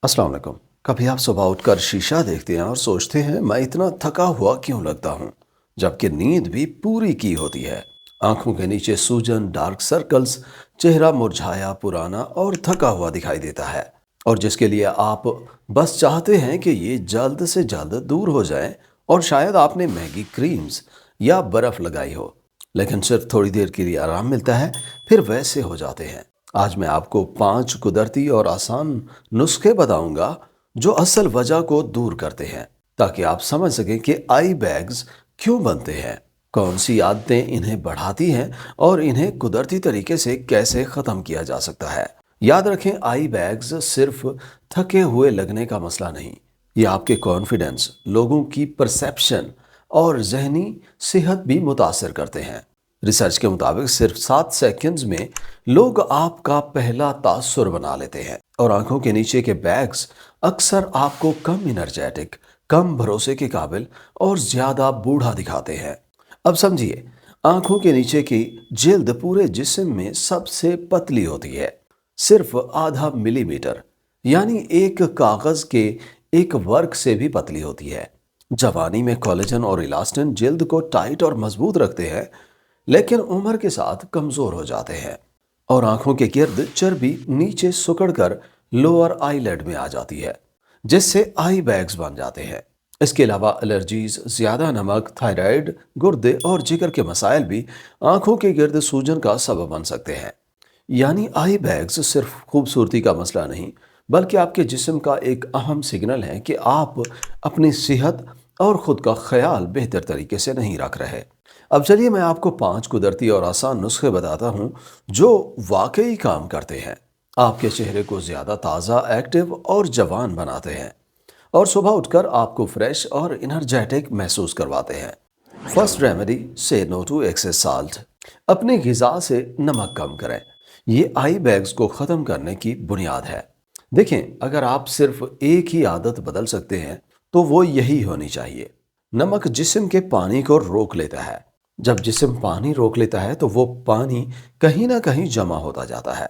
अस्सलाम वालेकुम। कभी आप सुबह उठकर शीशा देखते हैं और सोचते हैं मैं इतना थका हुआ क्यों लगता हूँ, जबकि नींद भी पूरी की होती है। आंखों के नीचे सूजन, डार्क सर्कल्स, चेहरा मुरझाया, पुराना और थका हुआ दिखाई देता है, और जिसके लिए आप बस चाहते हैं कि ये जल्द से जल्द दूर हो जाए। और शायद आपने महंगी क्रीम्स या बर्फ लगाई हो, लेकिन सिर्फ थोड़ी देर के लिए आराम मिलता है, फिर वैसे हो जाते हैं। आज मैं आपको 5 कुदरती और आसान नुस्खे बताऊंगा जो असल वजह को दूर करते हैं, ताकि आप समझ सकें कि आई बैग्स क्यों बनते हैं, कौन सी आदतें इन्हें बढ़ाती हैं और इन्हें कुदरती तरीके से कैसे ख़त्म किया जा सकता है। याद रखें, आई बैग्स सिर्फ थके हुए लगने का मसला नहीं, ये आपके कॉन्फिडेंस, लोगों की परसेप्शन और जहनी सेहत भी मुतासर करते हैं। रिसर्च के मुताबिक सिर्फ 7 सेकंड्स में लोग आपका पहला तासुर बना लेते हैं, और आंखों के नीचे के बैग्स अक्सर आपको कम इनर्जेटिक, कम भरोसे के काबिल और ज्यादा बूढ़ा दिखाते हैं। अब समझिए, आंखों के नीचे की जिल्द पूरे जिस्म में सबसे पतली होती है, सिर्फ आधा मिलीमीटर, यानी एक कागज के एक वर्क से भी पतली होती है। जवानी में कोलेजन और इलास्टिन जिल्द को टाइट और मजबूत रखते हैं, लेकिन उम्र के साथ कमजोर हो जाते हैं, और आंखों के गिर्द चर्बी नीचे सिकुड़कर लोअर आईलेड में आ जाती है, जिससे आई बैग्स बन जाते हैं। इसके अलावा एलर्जीज, ज्यादा नमक, थायराइड, गुर्दे और जिगर के मसाइल भी आंखों के गिर्द सूजन का सबब बन सकते हैं। यानी आई बैग्स सिर्फ खूबसूरती का मसला नहीं, बल्कि आपके जिस्म का एक अहम सिग्नल है कि आप अपनी सेहत और खुद का ख्याल बेहतर तरीके से नहीं रख रहे। अब चलिए मैं आपको 5 कुदरती और आसान नुस्खे बताता हूँ जो वाकई काम करते हैं, आपके चेहरे को ज़्यादा ताज़ा, एक्टिव और जवान बनाते हैं, और सुबह उठकर आपको फ्रेश और इनर्जेटिक महसूस करवाते हैं। फर्स्ट रेमेडी, से नो टू एक्सेस साल्ट। अपनी ग़िज़ा से नमक कम करें, ये आई बैग्स को ख़त्म करने की बुनियाद है। देखें, अगर आप सिर्फ एक ही आदत बदल सकते हैं तो वो यही होनी चाहिए। नमक जिस्म के पानी को रोक लेता है। जब जिस्म पानी रोक लेता है तो वो पानी कहीं ना कहीं जमा होता जाता है,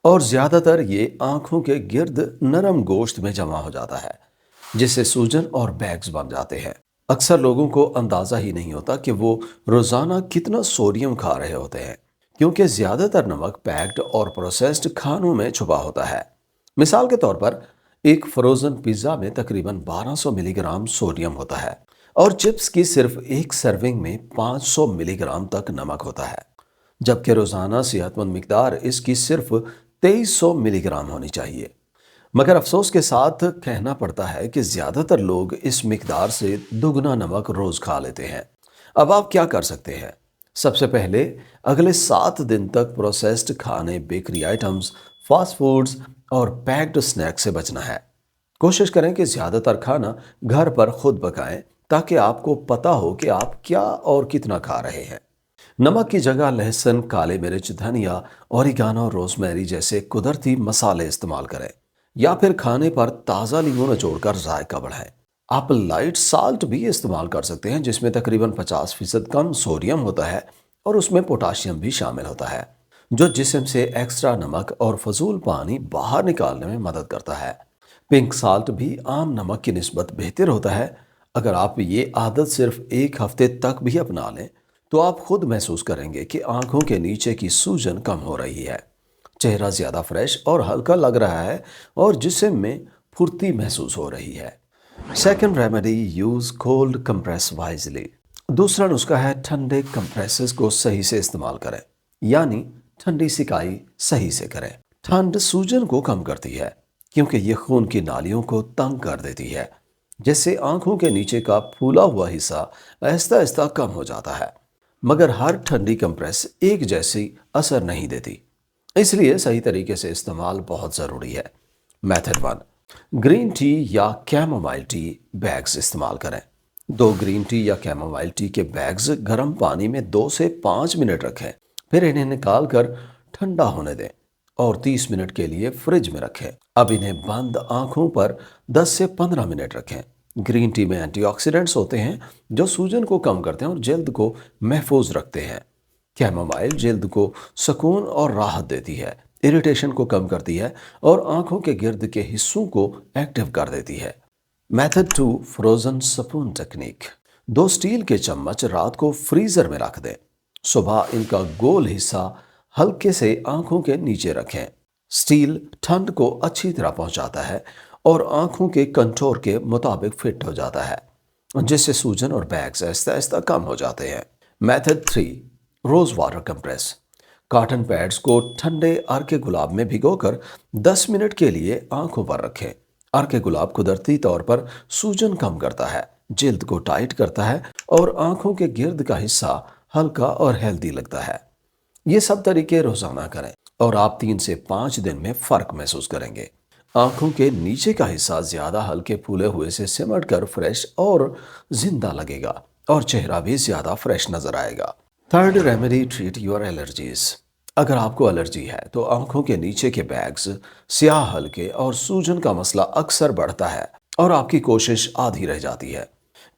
और ज़्यादातर ये आंखों के गिर्द नरम गोश्त में जमा हो जाता है, जिससे सूजन और बैग्स बन जाते हैं। अक्सर लोगों को अंदाज़ा ही नहीं होता कि वो रोज़ाना कितना सोडियम खा रहे होते हैं, क्योंकि ज़्यादातर नमक पैक्ड और प्रोसेस्ड खानों में छुपा होता है। मिसाल के तौर पर, एक फ्रोज़न पिज़्ज़ा में तकरीबन 1200 मिलीग्राम सोडियम होता है, और चिप्स की सिर्फ एक सर्विंग में 500 मिलीग्राम तक नमक होता है, जबकि रोज़ाना सेहतमंद मिकदार इसकी सिर्फ 2300 मिलीग्राम होनी चाहिए। मगर अफसोस के साथ कहना पड़ता है कि ज़्यादातर लोग इस मिकदार से दुगना नमक रोज़ खा लेते हैं। अब आप क्या कर सकते हैं? सबसे पहले, अगले 7 दिन तक प्रोसेस्ड खाने, बेकरी आइटम्स, फास्ट फूड्स और पैक्ड स्नैक्स से बचना है। कोशिश करें कि ज़्यादातर खाना घर पर खुद पकाएं, ताकि आपको पता हो कि आप क्या और कितना खा रहे हैं। नमक की जगह लहसुन, काले मिर्च, धनिया, ओरिगानो, रोजमेरी जैसे कुदरती मसाले इस्तेमाल करें, या फिर खाने पर ताज़ा नींबू निचोड़कर जायका बढ़ाएं। आप लाइट साल्ट भी इस्तेमाल कर सकते हैं, जिसमें तकरीबन 50% कम सोडियम होता है, और उसमें पोटाशियम भी शामिल होता है, जो जिस्म से एक्स्ट्रा नमक और फजूल पानी बाहर निकालने में मदद करता है। पिंक साल्ट भी आम नमक की निस्बत बेहतर होता है। अगर आप ये आदत सिर्फ एक हफ्ते तक भी अपना लें, तो आप खुद महसूस करेंगे कि आंखों के नीचे की सूजन कम हो रही है, चेहरा ज़्यादा फ्रेश और हल्का लग रहा है, और जिस्म में फुर्ती महसूस हो रही है। Second remedy, use cold compress wisely. दूसरा नुस्खा है ठंडे कंप्रेसेस को सही से इस्तेमाल करें, यानी ठंडी सिकाई सही से करें। ठंड सूजन को कम करती है, क्योंकि ये खून की नालियों को तंग कर देती है, जिससे आंखों के नीचे का फूला हुआ हिस्सा आहिस्ता आहिस्ता कम हो जाता है। मगर हर ठंडी कंप्रेस एक जैसी असर नहीं देती, इसलिए सही तरीके से इस्तेमाल बहुत ज़रूरी है। मेथड 1, ग्रीन टी या कैमोमाइल टी बैग्स इस्तेमाल करें। 2 ग्रीन टी या कैमोमाइल टी के बैग्स गर्म पानी में 2 से 5 मिनट रखें, फिर इन्हें निकाल कर ठंडा होने दें और 30 मिनट के लिए फ्रिज में रखें। अब इन्हें बंद आंखों पर 10 से 15 मिनट रखें। ग्रीन टी में एंटीऑक्सीडेंट्स होते हैं जो सूजन को कम करते हैं और जल्द को महफूज रखते हैं। कैमोमाइल जल्द को सुकून और राहत देती है, इरिटेशन को कम करती है और आंखों के गिर्द के हिस्सों को एक्टिव कर देती है। Method 2, frozen spoon technique. 2 steel के चम्मच रात को फ्रीजर में रख दें। सुबह इनका गोल हिस्सा हल्के से आंखों के नीचे रखें। स्टील ठंड को अच्छी तरह पहुंचाता है और आंखों के कंटोर के मुताबिक फिट हो जाता है, जिससे सूजन और बैग्स आहिस्ता आहिस्ता कम हो जाते हैं। Method 3, rose water compress. Cotton pads को ठंडे अर्के गुलाब में भिगोकर 10 मिनट के लिए आंखों पर रखें। अर्के गुलाब कुदरती तौर पर सूजन कम करता है, जिल्द को टाइट करता है और आंखों के गिर्द का हिस्सा हल्का और हेल्दी लगता है। ये सब तरीके रोजाना करें और आप 3 से 5 दिन में फर्क महसूस करेंगे। आंखों के नीचे का हिस्सा ज्यादा हल्के फूले हुए से सिमट कर फ्रेश और जिंदा लगेगा और चेहरा भी ज्यादा फ्रेश नजर आएगा। Third remedy, treat your allergies. अगर आपको एलर्जी है तो आंखों के नीचे के बैग्स, स्याह हल्के और सूजन का मसला अक्सर बढ़ता है और आपकी कोशिश आधी रह जाती है,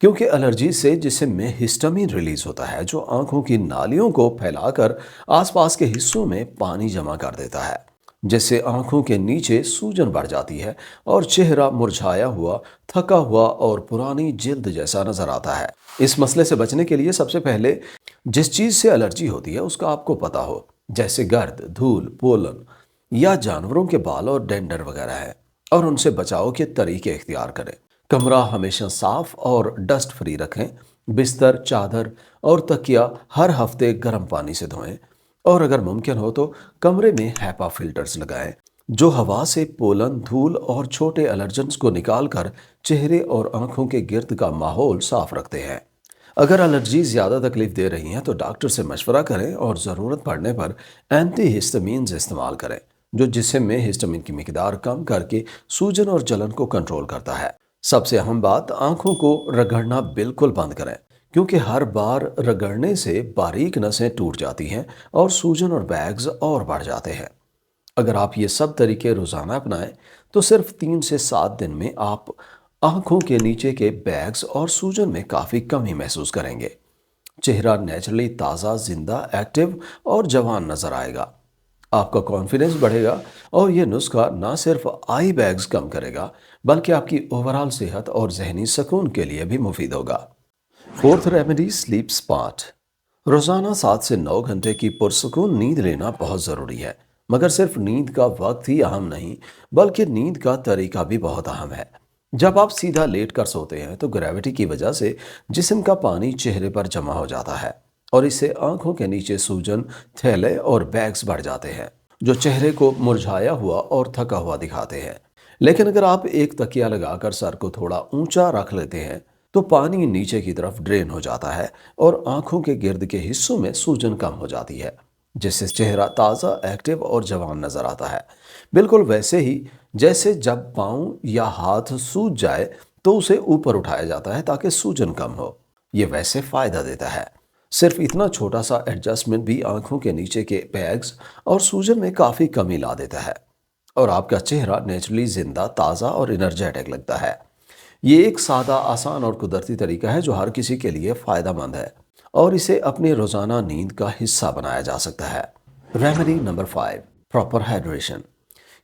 क्योंकि एलर्जी से जिस्म में हिस्टामिन रिलीज होता है जो आंखों की नालियों को फैलाकर आसपास के हिस्सों में पानी जमा कर देता है, जिससे आंखों के नीचे सूजन बढ़ जाती है और चेहरा मुरझाया हुआ, थका हुआ और पुरानी जिल्द जैसा नजर आता है। इस मसले से बचने के लिए सबसे पहले जिस चीज से एलर्जी होती है उसका आपको पता हो, जैसे गर्द, धूल, पोलन या जानवरों के बाल और डेंडर वगैरह है, और उनसे बचाव के तरीके इख्तियार करें। कमरा हमेशा साफ और डस्ट फ्री रखें। बिस्तर, चादर और तकिया हर हफ्ते गर्म पानी से धोएं और अगर मुमकिन हो तो कमरे में हैपा फिल्टर्स लगाएं, जो हवा से पोलन, धूल और छोटे एलर्जेंस को निकालकर चेहरे और आंखों के गिर्द का माहौल साफ रखते हैं। अगर एलर्जी ज़्यादा तकलीफ दे रही हैं तो डॉक्टर से मशवरा करें और ज़रूरत पड़ने पर एंटी हिस्टामिन्स इस्तेमाल करें, जो जिस्म में हिस्टामिन की मिकदार कम करके सूजन और जलन को कंट्रोल करता है। सबसे अहम बात, आंखों को रगड़ना बिल्कुल बंद करें, क्योंकि हर बार रगड़ने से बारीक नसें टूट जाती हैं और सूजन और बैग्स और बढ़ जाते हैं। अगर आप ये सब तरीके रोज़ाना अपनाएं तो सिर्फ 3 से 7 दिन में आप आंखों के नीचे के बैग्स और सूजन में काफ़ी कमी महसूस करेंगे। चेहरा नेचुरली ताज़ा, जिंदा, एक्टिव और जवान नज़र आएगा। आपका कॉन्फिडेंस बढ़ेगा और ये नुस्खा ना सिर्फ आई बैग्स कम करेगा बल्कि आपकी ओवरऑल सेहत और जहनी सुकून के लिए भी मुफीद होगा। Fourth remedy, sleep smart. रोज़ाना 7 से 9 घंटे की पुरसुकून नींद लेना बहुत ज़रूरी है, मगर सिर्फ नींद का वक्त ही अहम नहीं बल्कि नींद का तरीका भी बहुत अहम है। जब आप सीधा लेट कर सोते हैं तो ग्रेविटी की वजह से जिस्म का पानी चेहरे पर जमा हो जाता है और इससे आंखों के नीचे सूजन, थैले और बैग्स बढ़ जाते हैं, जो चेहरे को मुरझाया हुआ और थका हुआ दिखाते हैं। लेकिन अगर आप एक तकिया लगाकर सर को थोड़ा ऊंचा रख लेते हैं तो पानी नीचे की तरफ ड्रेन हो जाता है और आंखों के गिर्द के हिस्सों में सूजन कम हो जाती है, जिससे चेहरा ताज़ा, एक्टिव और जवान नजर आता है। बिल्कुल वैसे ही जैसे जब पाँव या हाथ सूज जाए तो उसे ऊपर उठाया जाता है ताकि सूजन कम हो। ये वैसे फ़ायदा देता है। सिर्फ इतना छोटा सा एडजस्टमेंट भी आंखों के नीचे के बैग्स और सूजन में काफ़ी कमी ला देता है और आपका चेहरा नेचुरली जिंदा, ताज़ा और एनर्जेटिक लगता है। ये एक सादा, आसान और कुदरती तरीका है जो हर किसी के लिए फ़ायदेमंद है और इसे अपनी रोज़ाना नींद का हिस्सा बनाया जा सकता है। Remedy number 5, proper hydration.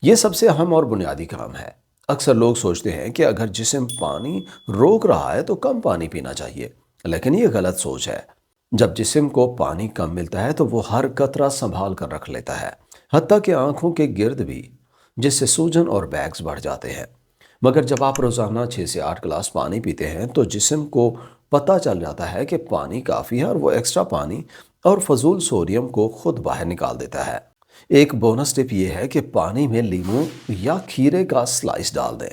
ये सबसे अहम और बुनियादी काम है। अक्सर लोग सोचते हैं कि अगर जिस्म पानी रोक रहा है तो कम पानी पीना चाहिए, लेकिन ये गलत सोच है। जब जिस्म को पानी कम मिलता है तो वो हर कतरा संभाल कर रख लेता है, हत्ता कि आंखों के गिर्द भी, जिससे सूजन और बैग्स बढ़ जाते हैं। मगर जब आप रोज़ाना 6 से 8 गिलास पानी पीते हैं तो जिस्म को पता चल जाता है कि पानी काफ़ी है और वो एक्स्ट्रा पानी और फजूल सोडियम को खुद बाहर निकाल देता है। एक बोनस टिप ये है कि पानी में लीमू या खीरे का स्लाइस डाल दें,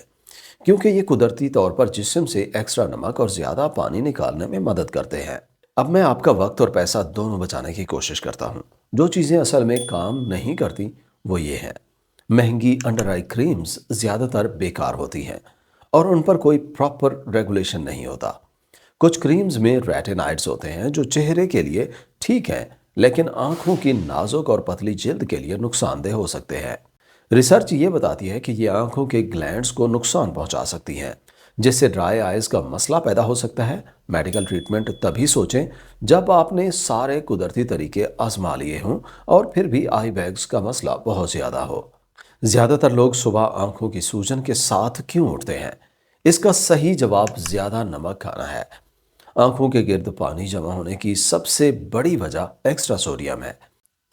क्योंकि ये कुदरती तौर पर जिस्म से एक्स्ट्रा नमक और ज़्यादा पानी निकालने में मदद करते हैं। अब मैं आपका वक्त और पैसा दोनों बचाने की कोशिश करता हूँ। जो चीज़ें असल में काम नहीं करती वो ये हैं। महंगी अंडर आई क्रीम्स ज़्यादातर बेकार होती हैं और उन पर कोई प्रॉपर रेगुलेशन नहीं होता। कुछ क्रीम्स में रेटिनाइड्स होते हैं जो चेहरे के लिए ठीक हैं, लेकिन आंखों की नाजुक और पतली जिल्द के लिए नुकसानदेह हो सकते हैं। रिसर्च ये बताती है कि ये आंखों के ग्लैंड्स को नुकसान पहुंचा सकती हैं, جس سے ڈرائی آئز کا مسئلہ پیدا ہو سکتا ہے۔ میڈیکل ٹریٹمنٹ تبھی سوچیں جب آپ نے سارے قدرتی طریقے آزما لیے ہوں اور پھر بھی آئی بیگز کا مسئلہ بہت زیادہ ہو۔ زیادہ تر لوگ صبح آنکھوں کی سوجن کے ساتھ کیوں اٹھتے ہیں؟ اس کا صحیح جواب زیادہ نمک کھانا ہے۔ آنکھوں کے گرد پانی جمع ہونے کی سب سے بڑی وجہ ایکسٹرا سوڈیم ہے۔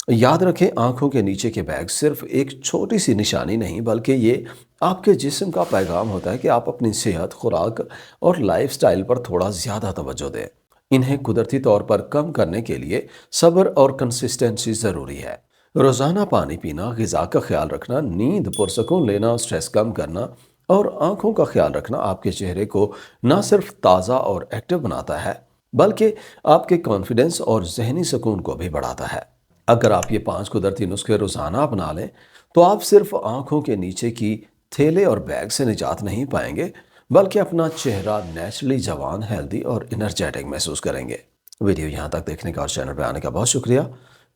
یاد رکھیں، آنکھوں کے نیچے کے بیگ صرف ایک چھوٹی سی نشانی نہیں بلکہ یہ آپ کے جسم کا پیغام ہوتا ہے کہ آپ اپنی صحت، خوراک اور لائف سٹائل پر تھوڑا زیادہ توجہ دیں۔ انہیں قدرتی طور پر کم کرنے کے لیے صبر اور کنسسٹنسی ضروری ہے۔ روزانہ پانی پینا، غذا کا خیال رکھنا، نیند پرسکون لینا، سٹریس کم کرنا اور آنکھوں کا خیال رکھنا آپ کے چہرے کو نہ صرف تازہ اور ایکٹیو بناتا ہے بلکہ آپ کے کانفیڈنس اور ذہنی سکون کو بھی بڑھاتا ہے۔ اگر آپ یہ 5 قدرتی نسخے روزانہ اپنا لیں تو آپ صرف آنکھوں کے نیچے کی تھیلے اور بیگ سے نجات نہیں پائیں گے بلکہ اپنا چہرہ نیچرلی جوان، ہیلدی اور انرجیٹک محسوس کریں گے۔ ویڈیو یہاں تک دیکھنے کا اور چینل پہ آنے کا بہت شکریہ۔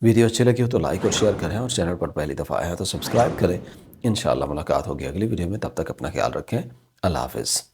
ویڈیو اچھی لگی ہو تو لائک اور شیئر کریں اور چینل پر پہلی دفعہ آئے ہیں تو سبسکرائب کریں۔ انشاءاللہ ملاقات ہوگی اگلی ویڈیو میں، تب تک اپنا خیال رکھیں۔ اللہ حافظ۔